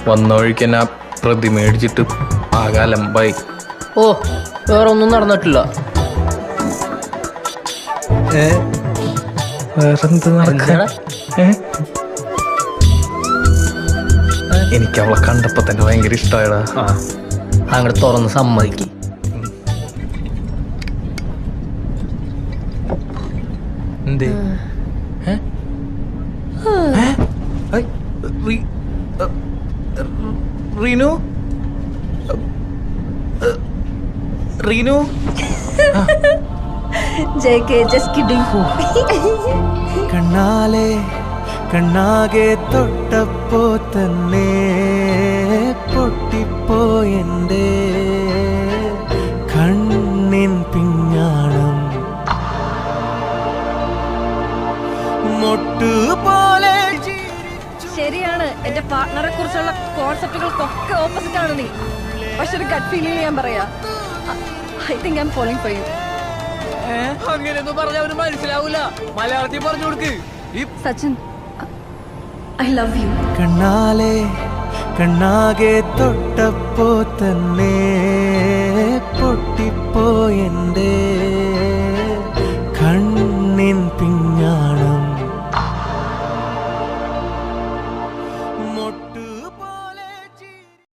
വന്ന വഴിക്ക് തന്നെ പ്രതി മേടിച്ചിട്ട് ആകാലമ്പായി. ഓ, വേറെ ഒന്നും നടന്നിട്ടില്ല. വേറെന്ത് നടക്കാ? എനിക്ക് അവളെ കണ്ടപ്പോ തന്നെ ഭയങ്കര ഇഷ്ടമായടാ. അങ്ങോട്ട് തുറന്ന് സമ്മതിക്ക്. എന്തേ? Reenu, Reenu. JK, just kidding. കണ്ണാലെ കണ്ണാകെ തൊട്ടപ്പോ തന്നെ പൊട്ടിപ്പോയെന്റെ കണ്ണിൻ പിഞ്ഞാണം മൊട്ടുപോലെ. ശരിയാണ്, എന്റെ പാർട്ട്ണറെ കുറിച്ചുള്ള കോൺസെപ്റ്റുകൾക്കൊക്കെ ഓപ്പോസിറ്റ് ആണ് നീ. പക്ഷെ ഒരു ഗട്ട് ഫീലിംഗ് ഞാൻ പറയാ, I think I am falling for you. അങ്ങനെയൊന്നും പറഞ്ഞ അവന് മനസ്സിലാവൂല. മലയാളത്തിൽ പറഞ്ഞു കൊടുക്ക്. Sachin, I love you. കണ്ണാലെ കണ്ണാകെ തൊട്ടപ്പോ തന്നെ പൊട്ടിപ്പോയെന്റെ